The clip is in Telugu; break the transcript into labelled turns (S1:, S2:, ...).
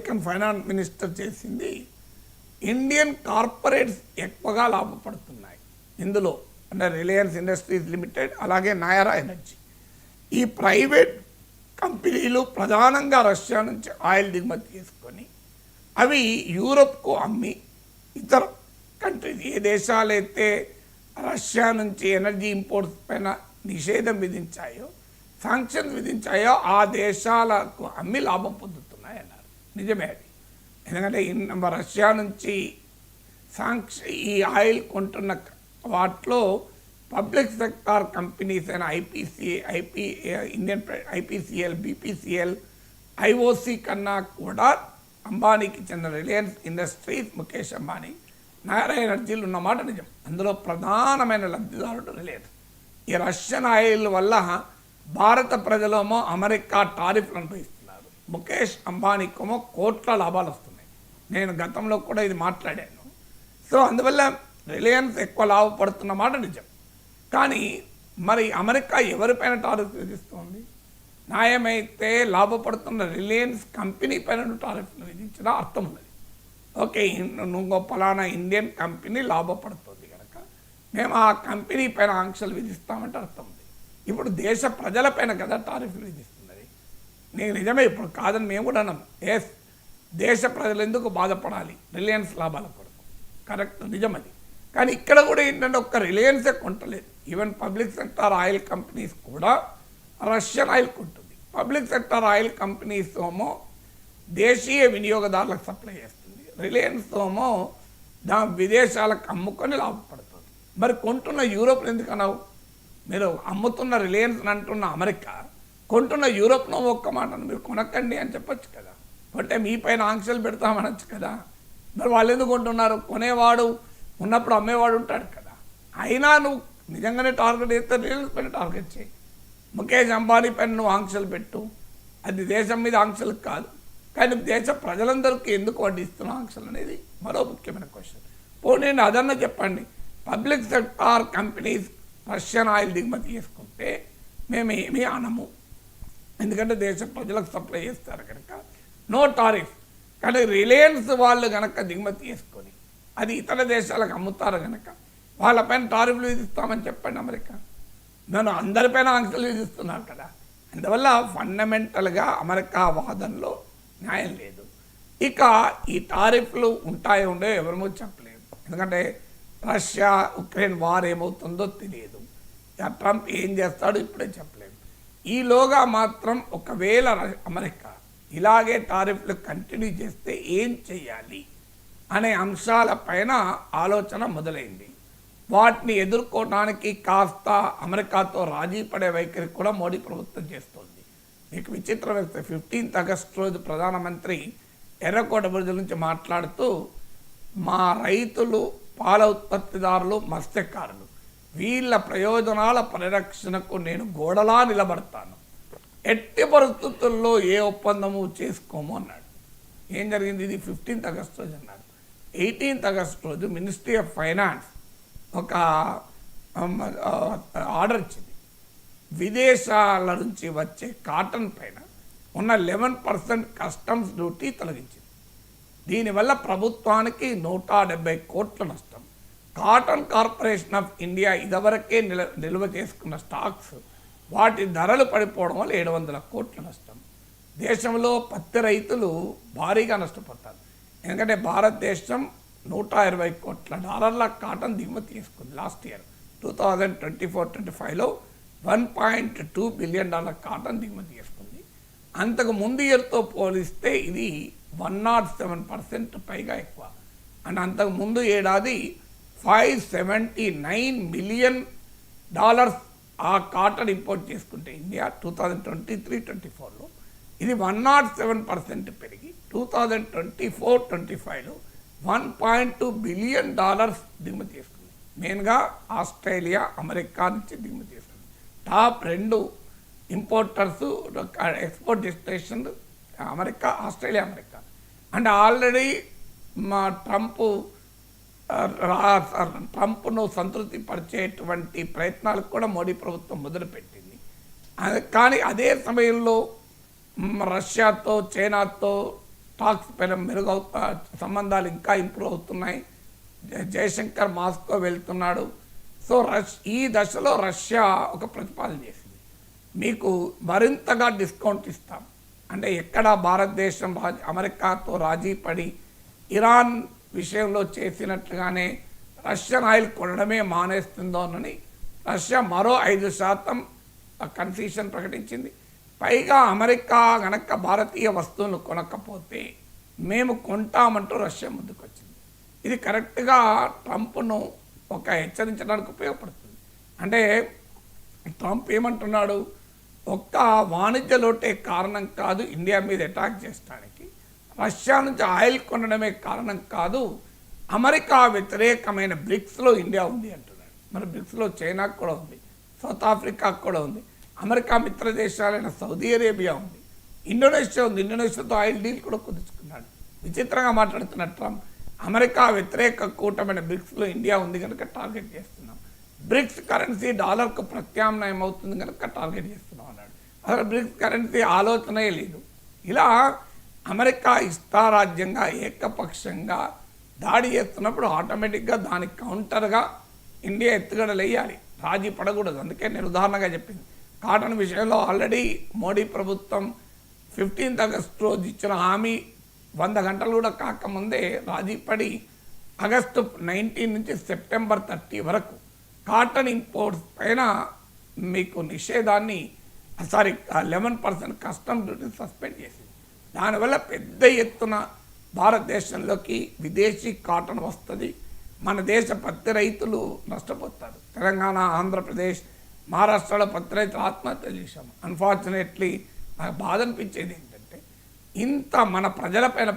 S1: అమెరికన్ ఫైనాన్స్ మినిస్టర్ చేసింది, ఇండియన్ కార్పొరేట్స్ ఎక్కువగా లాభపడుతున్నాయి ఇందులో, అంటే రిలయన్స్ ఇండస్ట్రీస్ లిమిటెడ్ అలాగే నయారా ఎనర్జీ. ఈ ప్రైవేట్ కంపెనీలు ప్రధానంగా రష్యా నుంచి ఆయిల్ దిగుమతి చేసుకొని అవి యూరోప్కు అమ్మి ఇతర కంట్రీస్ ఏ దేశాలైతే రష్యా నుంచి ఎనర్జీ ఇంపోర్ట్స్ పైన నిషేధం విధించాయో, శాంక్షన్స్ విధించాయో ఆ దేశాలకు అమ్మి లాభం పొందుతున్నాయి అన్నారు. నిజమే అది. ఎందుకంటే రష్యా నుంచి ఈ ఆయిల్ కొంటున్న వాటిలో పబ్లిక్ సెక్టార్ కంపెనీస్ అయిన ఐపీసీఎల్, బీపీసీఎల్, ఐఓసీ కన్నా కూడా అంబానీకి చెందిన రిలయన్స్ ఇండస్ట్రీస్, ముఖేష్ అంబానీ, నయారా ఎనర్జీలు ఉన్నమాట నిజం. అందులో ప్రధానమైన లబ్ధిదారుడు రిలయన్స్. ఈ రష్యన్ ఆయిల్ వల్ల భారత ప్రజలేమో అమెరికా టారిఫ్లు అనుభవిస్తున్నారు, ముఖేష్ అంబానీకేమో కోట్ల లాభాలు వస్తున్నాయి. నేను గతంలో కూడా ఇది మాట్లాడాను. సో అందువల్ల రిలయన్స్ ఎక్కువ లాభపడుతున్న మాట నిజం. కానీ మరి అమెరికా ఎవరిపైన టారిఫ్ విధిస్తుంది? న్యాయమైతే లాభపడుతున్న రిలయన్స్ కంపెనీ పైన టారిఫ్లు విధించిన అర్థం ఉన్నది. ఓకే, నువ్వు ఫలానా ఇండియన్ కంపెనీ లాభపడుతుంది కనుక మేము ఆ కంపెనీ పైన ఆంక్షలు విధిస్తామంటే అర్థం ఉంది. ఇప్పుడు దేశ ప్రజలపైన కదా టారిఫ్లు విధిస్తున్నది. నేను నిజమే, ఇప్పుడు కాదని మేము కూడా అన్నాం. ఎస్, దేశ ప్రజలు ఎందుకు బాధపడాలి రిలయన్స్ లాభాల కొరకు, కరెక్ట్, నిజం అది. కానీ ఇక్కడ కూడా ఏంటంటే ఒక్క రిలయన్సే కొంటలేదు. Even public sector oil companies కూడా రష్యన్ ఆయిల్ కొంటుంది. పబ్లిక్ సెక్టార్ ఆయిల్ కంపెనీస్ ఏమో దేశీయ వినియోగదారులకు సప్లై చేస్తుంది, రిలయన్స్ ఏమో విదేశాలకు అమ్ముకొని లాభపడుతుంది. మరి కొంటున్న యూరోప్ను ఎందుకు అన్నావు? మీరు అమ్ముతున్న రిలయన్స్ అంటున్న అమెరికా, కొంటున్న యూరోప్ను ఒక్క మాటను మీరు కొనకండి అని చెప్పచ్చు కదా. అంటే మీ పైన ఆంక్షలు పెడతామనొచ్చు కదా. మరి వాళ్ళు ఎందుకు కొంటున్నారు? కొనేవాడు ఉన్నప్పుడు అమ్మేవాడు ఉంటాడు కదా. అయినా నువ్వు నిజంగానే టార్గెట్ చేస్తే రిలయన్స్ పైన టార్గెట్ చేయి, ముఖేష్ అంబానీ పైన నువ్వు ఆంక్షలు పెట్టు. అది దేశం మీద ఆంక్షలు కాదు, కానీ దేశ ప్రజలందరికీ ఎందుకు వడ్డిస్తున్న ఆంక్షలు అనేది మరో ముఖ్యమైన క్వశ్చన్. పోనీ అదన్నా చెప్పండి, public sector companies Russian oil దిగుమతి చేసుకుంటే మేము ఏమీ అనము, ఎందుకంటే దేశ ప్రజలకు సప్లై చేస్తారు కనుక నో టారిఫ్. కానీ రిలయన్స్ వాళ్ళు కనుక దిగుమతి చేసుకొని అది ఇతర దేశాలకు అమ్ముతారు కనుక వాళ్ళపైన టారిఫ్లు విధిస్తామని చెప్పండి అమెరికా. నేను అందరిపైన ఆంక్షలు విధిస్తున్నారు కదా. అందువల్ల ఫండమెంటల్గా అమెరికా వాదనలో న్యాయం లేదు. ఇక ఈ టారిఫ్లు ఉంటాయో ఉండో ఎవరమో చెప్పలేదు, ఎందుకంటే రష్యా ఉక్రెయిన్ వార్ ఏమవుతుందో తెలియదు. ట్రంప్ ఏం చేస్తాడో ఇప్పుడే చెప్పలేదు. ఈలోగా మాత్రం ఒకవేళ అమెరికా ఇలాగే టారిఫ్లు కంటిన్యూ చేస్తే ఏం చేయాలి అనే అంశాలపైన ఆలోచన మొదలైంది. వాటిని ఎదుర్కోవడానికి కాస్త అమెరికాతో రాజీ పడే వైఖరి కూడా మోడీ ప్రభుత్వం చేస్తుంది. మీకు విచిత్రం వేస్తే 15 ఆగస్టు రోజు ప్రధానమంత్రి ఎర్రకోట బ్రిడ్జ్ నుంచి మాట్లాడుతూ, మా రైతులు, పాల ఉత్పత్తిదారులు, మత్స్యకారులు వీళ్ళ ప్రయోజనాల పరిరక్షణకు నేను గోడలా నిలబడతాను, ఎట్టి పరిస్థితుల్లో ఏ ఒప్పందము చేసుకోము అన్నాడు. ఏం జరిగింది? ఇది 15 ఆగస్టు రోజు అన్నాడు. 18 ఆగస్టు రోజు మినిస్ట్రీ ఆఫ్ ఫైనాన్స్ ఒక ఆర్డర్ ఇచ్చింది. విదేశాల నుంచి వచ్చే కాటన్ పైన ఉన్న 11% కస్టమ్స్ డ్యూటీ తొలగించింది. దీనివల్ల ప్రభుత్వానికి 170 కోట్ల నష్టం. కాటన్ కార్పొరేషన్ ఆఫ్ ఇండియా ఇదివరకే నిల్వ చేసుకున్న స్టాక్స్ వాటి ధరలు పడిపోవడం వల్ల 700 కోట్ల నష్టం. దేశంలో పత్తి రైతులు భారీగా నష్టపోతారు. ఎందుకంటే భారతదేశం $120 కోట్ల కాటన్ దిగుమతి చేసుకుంది లాస్ట్ ఇయర్. 2024-25లో $1.2 బిలియన్ కాటన్ దిగుమతి చేసుకుంది. అంతకు ముందు ఇయర్తో పోలిస్తే ఇది 107% పైగా ఎక్కువ. అండ్ అంతకు ముందు ఏడాది $579 మిలియన్ ఆ కాటన్ ఇంపోర్ట్ చేసుకుంటే ఇండియా 2023-24లో ఇది 107% పెరిగి 2024-25లో $1.2 బిలియన్ దిగుమతి చేసుకుంది. మెయిన్గా ఆస్ట్రేలియా, అమెరికా నుంచి దిగుమతి చేసుకుంది. Top 2 importers, export destination America, Australia, America. And already మా ట్రంప్ను సంతృప్తి పరిచేటువంటి ప్రయత్నాలకు కూడా మోడీ ప్రభుత్వం మొదలుపెట్టింది. కానీ అదే సమయంలో రష్యాతో, చైనాతో టాక్స్ పైన సంబంధాలు ఇంకా ఇంప్రూవ్ అవుతున్నాయి. జయశంకర్ మాస్కో వెళ్తున్నాడు. సో ఈ దశలో రష్యా ఒక ప్రతిపాదన చేసింది, మీకు మరింతగా డిస్కౌంట్ ఇస్తాం. అంటే ఎక్కడ భారతదేశం అమెరికాతో రాజీ పడి ఇరాన్ విషయంలో చేసినట్లుగానే రష్యన్ ఆయిల్ కొనడమే మానేస్తుందోనని రష్యా మరో 5% కన్సెషన్ ప్రకటించింది. పైగా అమెరికా గనక భారతీయ వస్తువులు కొనకపోతే మేము కొంటామంటూ రష్యా ముందుకొచ్చింది. ఇది కరెక్ట్గా ట్రంప్ను ఒక హెచ్చరించడానికి ఉపయోగపడుతుంది. అంటే ట్రంప్ ఏమంటున్నాడు, ఒక్క వాణిజ్య లోటే కారణం కాదు ఇండియా మీద అటాక్ చేయడానికి, రష్యా నుంచి ఆయిల్ కొనడమే కారణం కాదు, అమెరికా వ్యతిరేకమైన బ్రిక్స్లో ఇండియా ఉంది అంటున్నాడు. మరి బ్రిక్స్లో చైనాకు కూడా ఉంది, సౌత్ ఆఫ్రికాకు కూడా ఉంది, అమెరికా మిత్ర దేశాలైన సౌదీ అరేబియా ఉంది, ఇండోనేషియా ఉంది. ఇండోనేషియాతో ఆయిల్ డీల్ కూడా కుదుర్చుకున్నాడు. విచిత్రంగా మాట్లాడుతున్న ట్రంప్ అమెరికా వ్యతిరేక కూటమైన బ్రిక్స్లో ఇండియా ఉంది కనుక టార్గెట్ చేస్తున్నాం, బ్రిక్స్ కరెన్సీ డాలర్కు ప్రత్యామ్నాయం అవుతుంది కనుక టార్గెట్ చేస్తున్నాం అన్నాడు. అసలు బ్రిక్స్ కరెన్సీ ఆలోచనే లేదు. ఇలా అమెరికా ఇష్టారాజ్యంగా ఏకపక్షంగా దాడి చేస్తున్నప్పుడు ఆటోమేటిక్గా దానికి కౌంటర్గా ఇండియా ఎత్తుగడలు వేయాలి, రాజీ పడకూడదు. అందుకే నేను ఉదాహరణగా చెప్పింది, కాటన్ విషయంలో ఆల్రెడీ మోడీ ప్రభుత్వం 15th ఆగస్టు రోజు ఇచ్చిన హామీ 100 గంటలు కూడా కాకముందే రాజీ పడి ఆగస్టు 19 నుంచి సెప్టెంబర్ 30 వరకు కాటన్ ఇంపోర్ట్స్ పైన మీకు నిషేధాన్ని 11% కస్టమ్ డ్యూటీ సస్పెండ్ చేసింది. దానివల్ల పెద్ద ఎత్తున భారతదేశంలోకి విదేశీ కాటన్ వస్తుంది. మన దేశ పత్తి రైతులు నష్టపోతారు. తెలంగాణ, ఆంధ్రప్రదేశ్, మహారాష్ట్రలో పత్తి రైతులు ఆత్మహత్యలు చేశాము. అన్ఫార్చునేట్లీ నాకు బాధ అనిపించేది ఏంటంటే ఇంత మన ప్రజలపైన